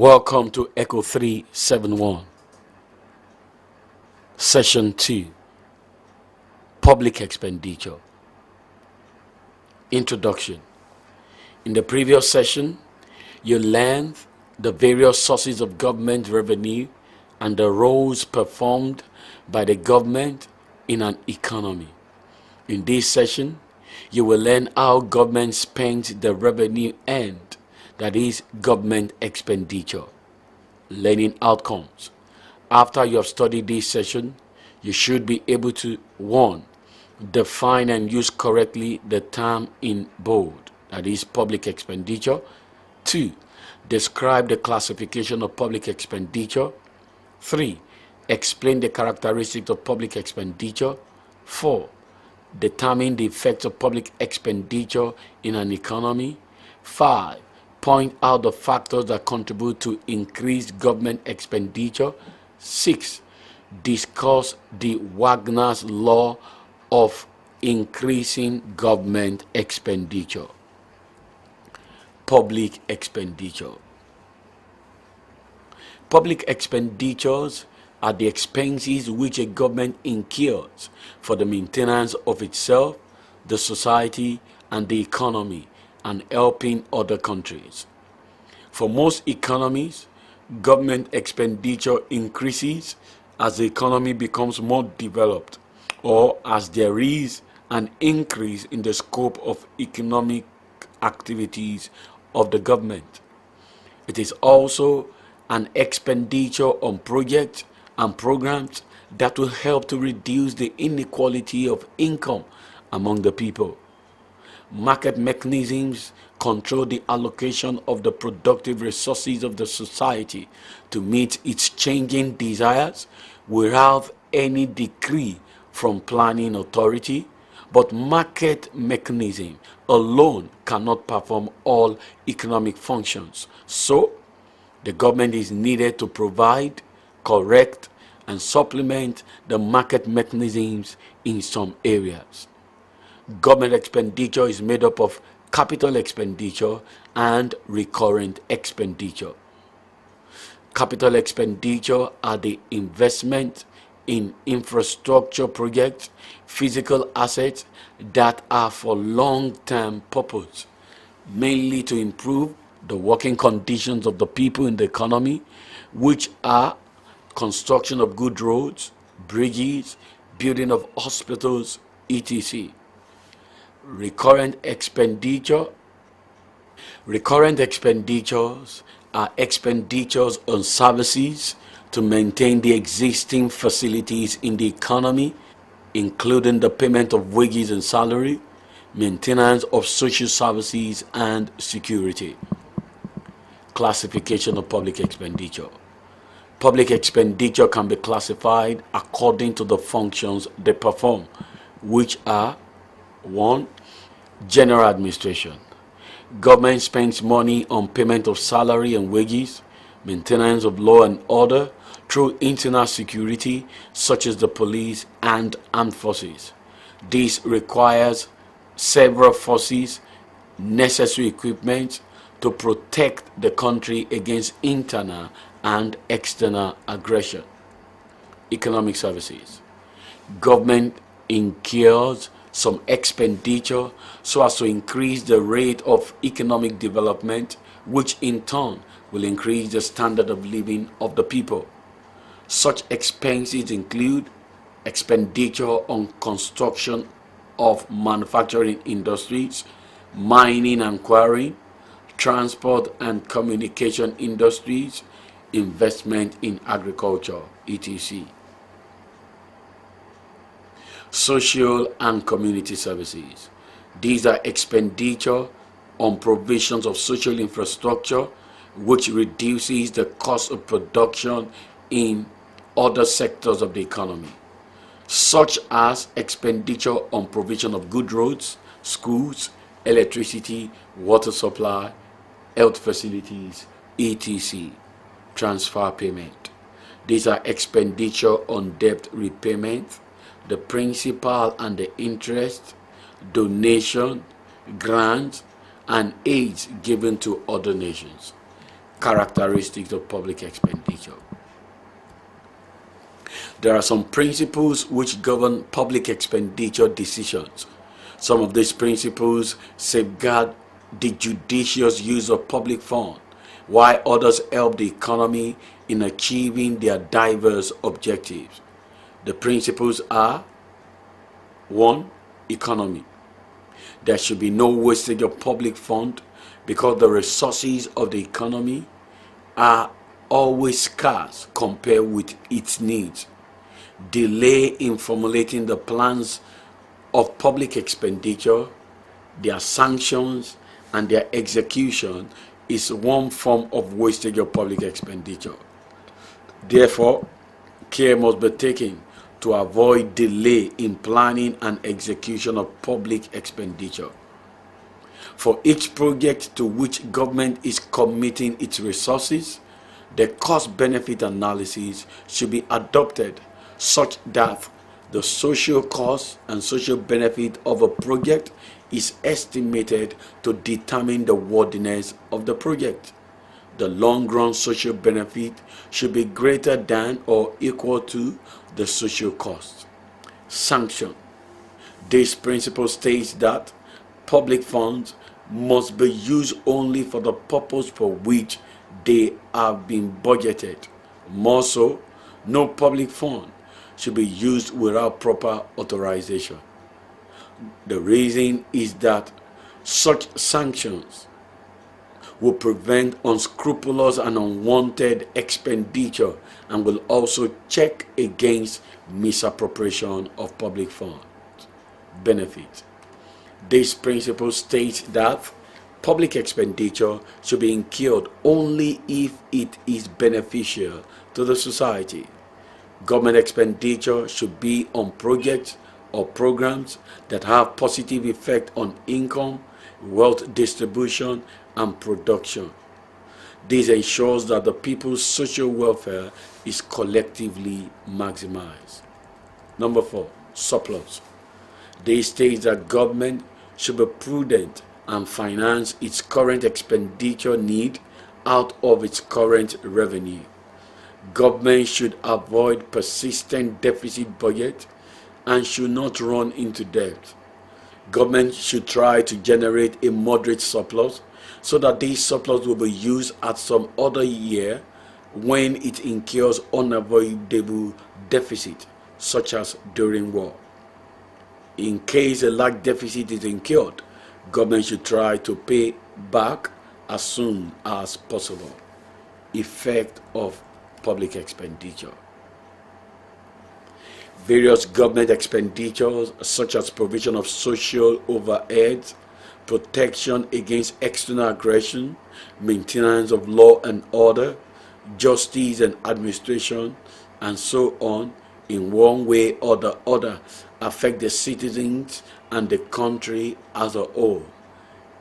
Welcome to Echo 371, Session 2, Public Expenditure. Introduction. In the previous session, you learned the various sources of government revenue and the roles performed by the government in an economy. In this session, you will learn how government spends the revenue earned, that is, government expenditure. Learning outcomes. After you have studied this session, you should be able to 1. Define and use correctly the term in bold, that is, public expenditure. 2. Describe the classification of public expenditure. 3. Explain the characteristics of public expenditure. 4. Determine the effects of public expenditure in an economy. 5. Point out the factors that contribute to increased government expenditure. 6. Discuss the Wagner's law of increasing government expenditure. Public expenditure. Public expenditures are the expenses which a government incurs for the maintenance of itself, the society, and the economy, and helping other countries. For most economies, government expenditure increases as the economy becomes more developed, or as there is an increase in the scope of economic activities of the government. It is also an expenditure on projects and programs that will help to reduce the inequality of income among the people. Market mechanisms control the allocation of the productive resources of the society to meet its changing desires without any decree from planning authority, but market mechanism alone cannot perform all economic functions. So, the government is needed to provide, correct, and supplement the market mechanisms in some areas. Government expenditure is made up of capital expenditure and recurrent expenditure. Capital expenditure are the investment in infrastructure projects, physical assets that are for long-term purpose, mainly to improve the working conditions of the people in the economy, which are construction of good roads, bridges, building of hospitals, etc. Recurrent expenditures are expenditures on services to maintain the existing facilities in the economy, including the payment of wages and salary, maintenance of social services, and security. Classification of public expenditure. Public expenditure can be classified according to the functions they perform, which are 1. General administration. Government spends money on payment of salary and wages, maintenance of law and order through internal security such as the police and armed forces. This requires several forces, necessary equipment to protect the country against internal and external aggression. Economic services. Government incurs some expenditure so as to increase the rate of economic development, which in turn will increase the standard of living of the people. Such expenses include expenditure on construction of manufacturing industries, mining and quarrying, transport and communication industries, investment in agriculture, etc. Social and community services. These are expenditure on provisions of social infrastructure, which reduces the cost of production in other sectors of the economy, such as expenditure on provision of good roads, schools, electricity, water supply, health facilities, etc. Transfer payment. These are expenditure on debt repayment, the principal and the interest, donation, grants, and aids given to other nations. characteristics of public expenditure. There are some principles which govern public expenditure decisions. Some of these principles safeguard the judicious use of public funds, while others help the economy in achieving their diverse objectives. The principles are: 1. Economy. There should be no wastage of public funds because the resources of the economy are always scarce compared with its needs. Delay in formulating the plans of public expenditure, their sanctions, and their execution is one form of wastage of public expenditure. Therefore, care must be taken to avoid delay in planning and execution of public expenditure. For each project to which government is committing its resources, the cost-benefit analysis should be adopted such that the social cost and social benefit of a project is estimated to determine the worthiness of the project. The long-run social benefit should be greater than or equal to the social cost. Sanction. This principle states that public funds must be used only for the purpose for which they have been budgeted. More so, no public fund should be used without proper authorization. The reason is that such sanctions will prevent unscrupulous and unwanted expenditure and will also check against misappropriation of public funds. Benefit. This principle states that public expenditure should be incurred only if it is beneficial to the society. Government expenditure should be on projects or programs that have positive effect on income, wealth distribution, and production. This ensures that the people's social welfare is collectively maximized. Number 4, surplus. This states that government should be prudent and finance its current expenditure need out of its current revenue. Government should avoid persistent deficit budget and should not run into debt. Government should try to generate a moderate surplus so that this surplus will be used at some other year when it incurs unavoidable deficit, such as during war. In case a large deficit is incurred, government should try to pay back as soon as possible. Effect of public expenditure. Various government expenditures such as provision of social overheads, protection against external aggression, maintenance of law and order, justice and administration, and so on, in one way or the other, affect the citizens and the country as a whole.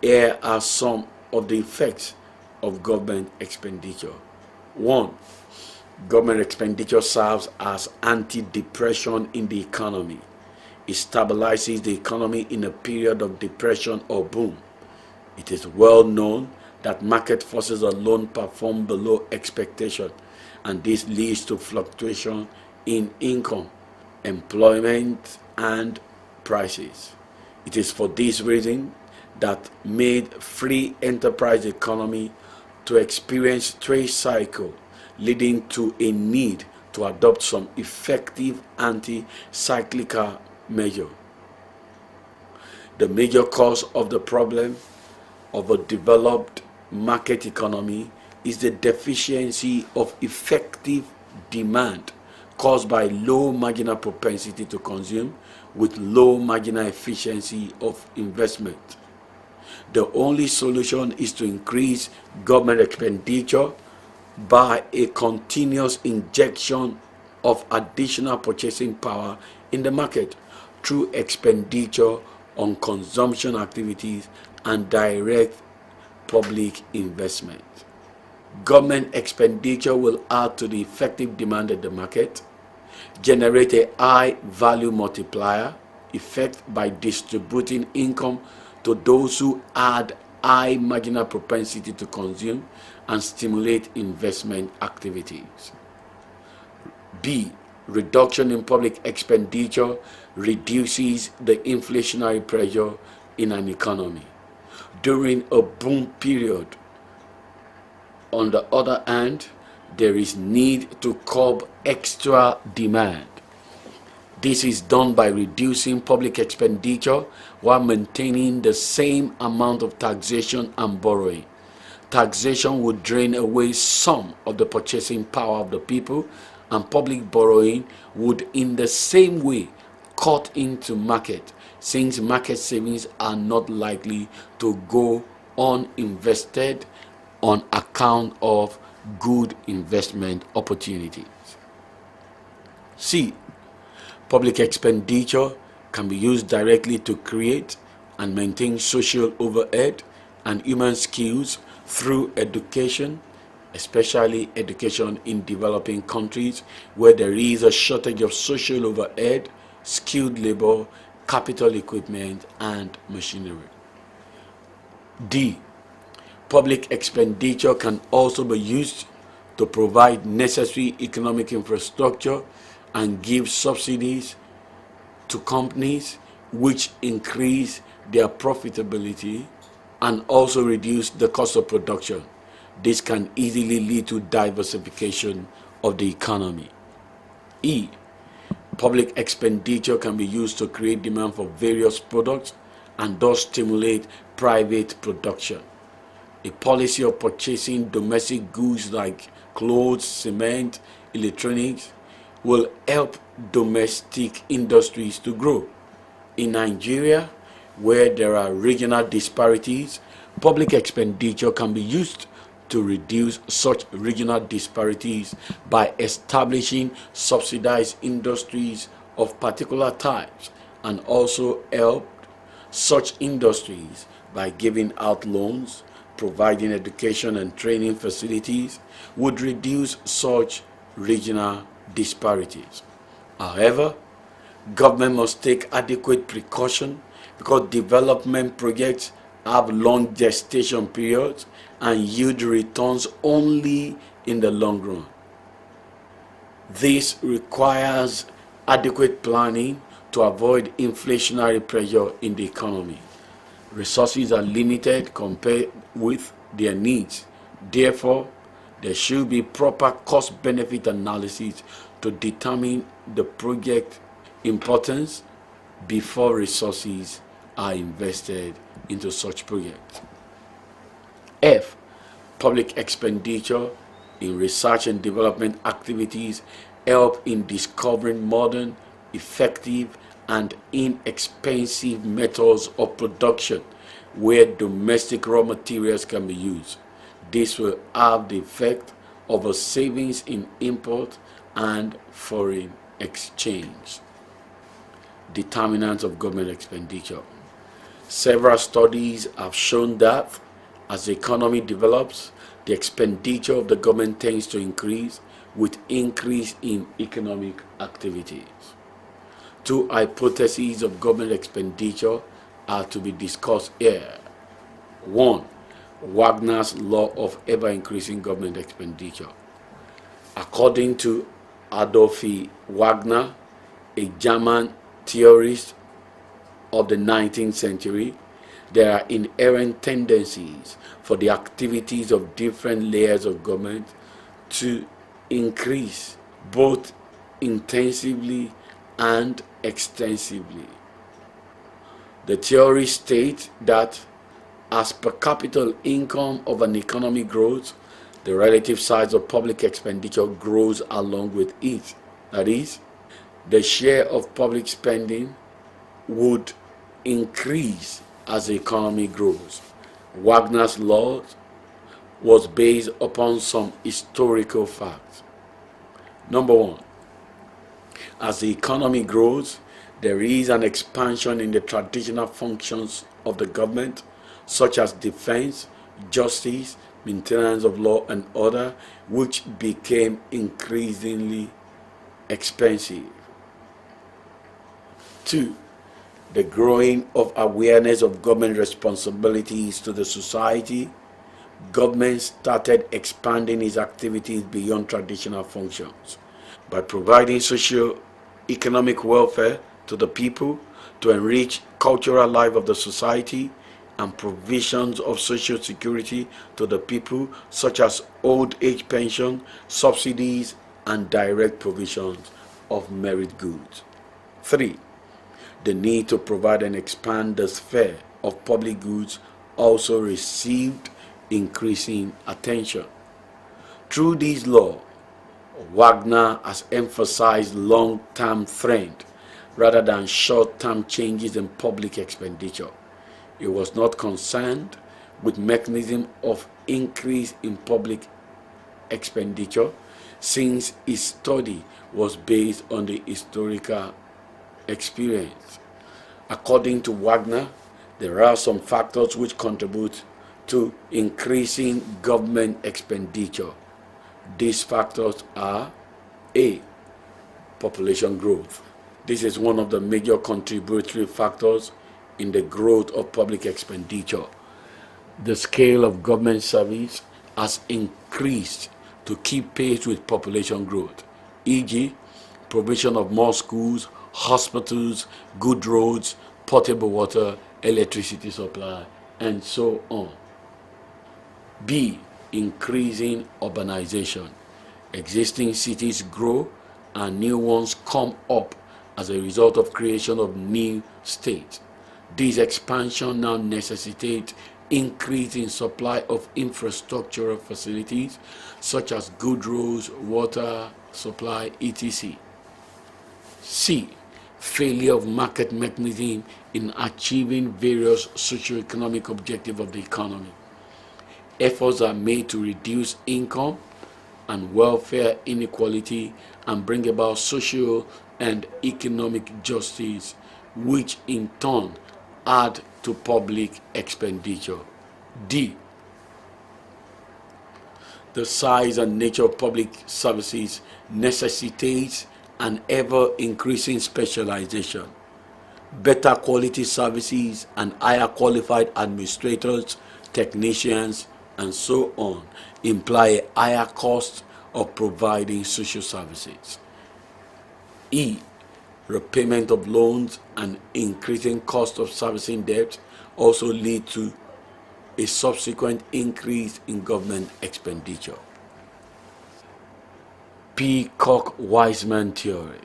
Here are some of the effects of government expenditure. 1. Government expenditure serves as anti-depression in the economy. It stabilizes the economy in a period of depression or boom. It is well known that market forces alone perform below expectation, and this leads to fluctuation in income, employment, and prices. It is for this reason that made free enterprise economy to experience trade cycle, leading to a need to adopt some effective anti-cyclical measure. The major cause of the problem of a developed market economy is the deficiency of effective demand caused by low marginal propensity to consume with low marginal efficiency of investment. The only solution is to increase government expenditure by a continuous injection of additional purchasing power in the market through expenditure on consumption activities and direct public investment. Government expenditure will add to the effective demand in the market, generate a high value multiplier effect by distributing income to those who had high marginal propensity to consume and stimulate investment activities. B. Reduction in public expenditure reduces the inflationary pressure in an economy. During a boom period, on the other hand, there is need to curb extra demand. This is done by reducing public expenditure while maintaining the same amount of taxation and borrowing. Taxation would drain away some of the purchasing power of the people, and public borrowing would in the same way cut into market, since market savings are not likely to go uninvested on account of good investment opportunities. C. Public expenditure can be used directly to create and maintain social overhead and human skills through education, especially education in developing countries where there is a shortage of social overhead, skilled labor, capital equipment, and machinery. D. Public expenditure can also be used to provide necessary economic infrastructure and give subsidies to companies, which increase their profitability and also reduce the cost of production. This can easily lead to diversification of the economy. E. Public expenditure can be used to create demand for various products and thus stimulate private production. A policy of purchasing domestic goods like clothes, cement, electronics will help domestic industries to grow. In Nigeria, where there are regional disparities, public expenditure can be used to reduce such regional disparities by establishing subsidized industries of particular types, and also help such industries by giving out loans, providing education and training facilities would reduce such regional disparities. However, government must take adequate precaution because development projects have long gestation periods and yield returns only in the long run. This requires adequate planning to avoid inflationary pressure in the economy. Resources are limited compared with their needs. Therefore, there should be proper cost-benefit analysis to determine the project importance before resources are invested into such projects. F. Public expenditure in research and development activities help in discovering modern, effective, and inexpensive methods of production where domestic raw materials can be used. This will have the effect of a savings in import and foreign exchange. Determinants of government expenditure. Several studies have shown that as the economy develops, the expenditure of the government tends to increase with increase in economic activities. Two hypotheses of government expenditure are to be discussed here. 1. Wagner's law of ever-increasing government expenditure. According to Adolf Wagner, a German theorist of the 19th century, there are inherent tendencies for the activities of different layers of government to increase both intensively and extensively. The theory states that as per capita income of an economy grows, the relative size of public expenditure grows along with it. That is, the share of public spending would increase as the economy grows. Wagner's law was based upon some historical facts. Number one, as the economy grows, there is an expansion in the traditional functions of the government, such as defense, justice, maintenance of law, and order, which became increasingly expensive. 2. The growing of awareness of government responsibilities to the society, government started expanding its activities beyond traditional functions by providing socio-economic welfare to the people, to enrich cultural life of the society, and provisions of social security to the people, such as old age pension, subsidies, and direct provisions of merit goods. 3. The need to provide and expand the sphere of public goods also received increasing attention. Through this law, Wagner has emphasized long-term trend rather than short-term changes in public expenditure. It was not concerned with mechanism of increase in public expenditure, since its study was based on the historical experience. According to Wagner, there are some factors which contribute to increasing government expenditure. These factors are: A. Population growth. This is one of the major contributory factors in the growth of public expenditure. The scale of government service has increased to keep pace with population growth, e.g., provision of more schools, hospitals, good roads, potable water, electricity supply, and so on. B. Increasing urbanization. Existing cities grow and new ones come up as a result of creation of new states. This expansion now necessitates increase in supply of infrastructural facilities such as good roads, water supply, etc. C. Failure of market mechanism in achieving various socio-economic objectives of the economy. Efforts are made to reduce income and welfare inequality and bring about social and economic justice, which in turn add to public expenditure. D. The size and nature of public services necessitates an ever-increasing specialization. Better quality services and higher qualified administrators, technicians, and so on imply a higher cost of providing social services. E. Repayment of loans and increasing cost of servicing debt also lead to a subsequent increase in government expenditure. Peacock-Wiseman theory.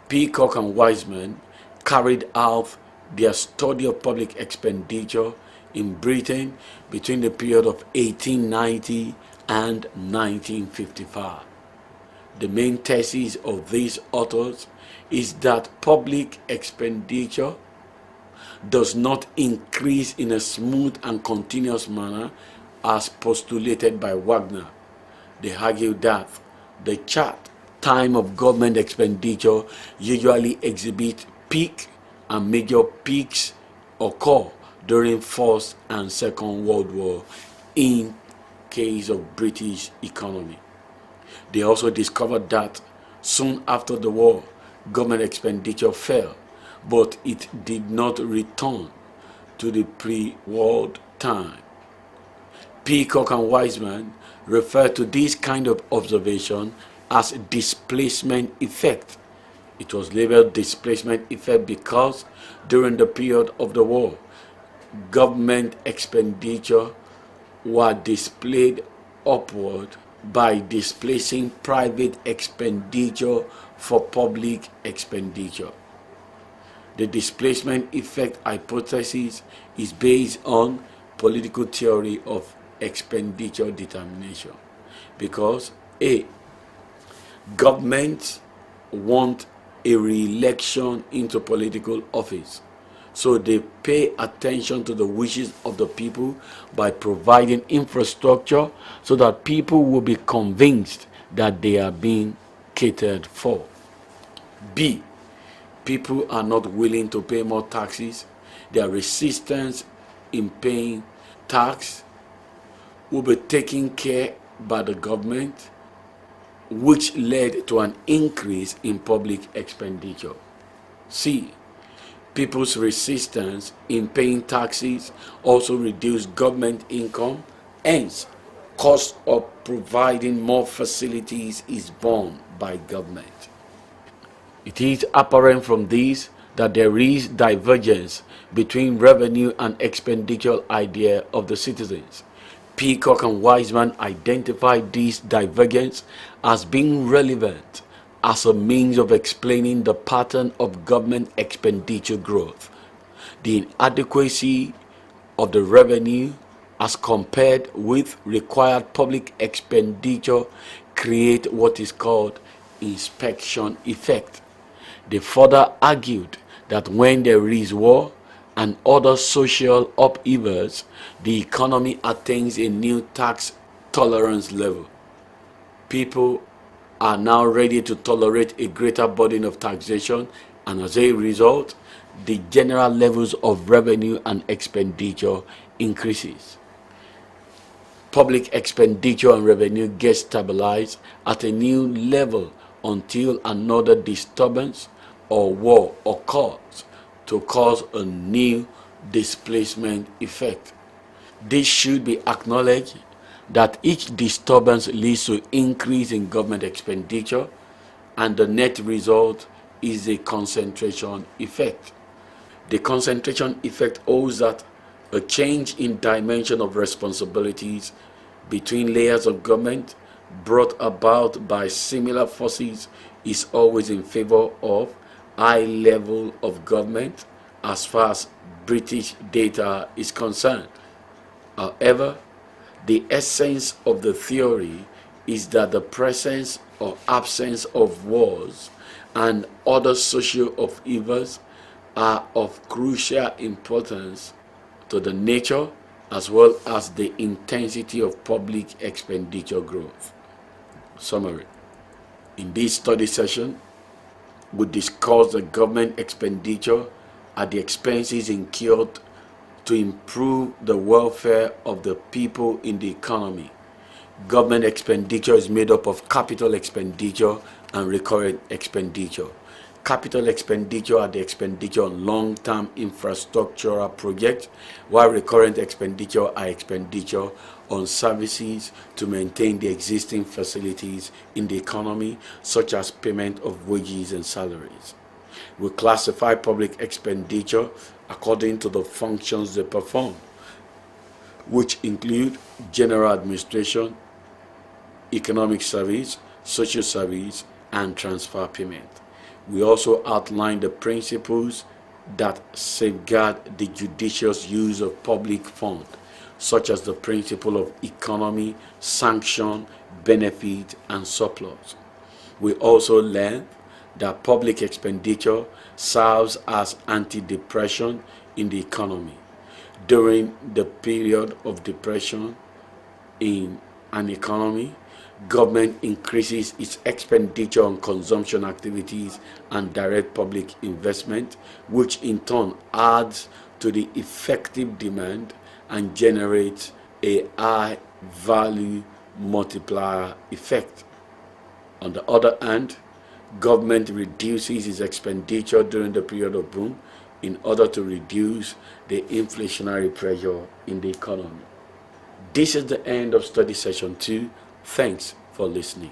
Peacock and Wiseman carried out their study of public expenditure in Britain between the period of 1890 and 1955. The main thesis of these authors is that public expenditure does not increase in a smooth and continuous manner as postulated by Wagner. They argue that the chart time of government expenditure usually exhibits peak and major peaks occur during First and Second World War in case of British economy. They also discovered that soon after the war, government expenditure fell, but it did not return to the pre-war time. Peacock and Wiseman refer to this kind of observation as displacement effect. It was labeled displacement effect because during the period of the war, government expenditure were displayed upward by displacing private expenditure for public expenditure. The displacement effect hypothesis is based on political theory of expenditure determination because A. Governments want a re-election into political office, so they pay attention to the wishes of the people by providing infrastructure so that people will be convinced that they are being catered for. B. People are not willing to pay more taxes. Their resistance in paying tax will be taken care by the government, which led to an increase in public expenditure. C. People's resistance in paying taxes also reduced government income, Hence, cost of providing more facilities is borne by government. It is apparent from this that there is divergence between revenue and expenditure idea of the citizens. Peacock and Wiseman identified this divergence as being relevant as a means of explaining the pattern of government expenditure growth. The inadequacy of the revenue as compared with required public expenditure create what is called inspection effect. They further argued that when there is war and other social upheavals, the economy attains a new tax tolerance level. People are now ready to tolerate a greater burden of taxation, and as a result, the general levels of revenue and expenditure increases. Public expenditure and revenue get stabilized at a new level until another disturbance or war occurs to cause a new displacement effect. This should be acknowledged that each disturbance leads to increase in government expenditure, and the net result is a concentration effect. The concentration effect owes that a change in dimension of responsibilities between layers of government brought about by similar forces is always in favor of high level of government as far as British data is concerned. However, the essence of the theory is that the presence or absence of wars and other social upheavals are of crucial importance to the nature as well as the intensity of public expenditure growth. Summary. In this study session, we discuss the government expenditure at the expenses incurred to improve the welfare of the people in the economy. Government expenditure is made up of capital expenditure and recurrent expenditure. Capital expenditure are the expenditure on long-term infrastructural projects, while recurrent expenditure are expenditure on services to maintain the existing facilities in the economy, such as payment of wages and salaries. We classify public expenditure according to the functions they perform, which include general administration, economic service, social service, and transfer payment. We also outline the principles that safeguard the judicious use of public funds, such as the principle of economy, sanction, benefit, and surplus. We also learn that public expenditure serves as anti-depression in the economy. During the period of depression in an economy, government increases its expenditure on consumption activities and direct public investment, which in turn adds to the effective demand and generates a high value multiplier effect. On the other hand, government reduces its expenditure during the period of boom in order to reduce the inflationary pressure in the economy. This is the end of study session 2. Thanks for listening.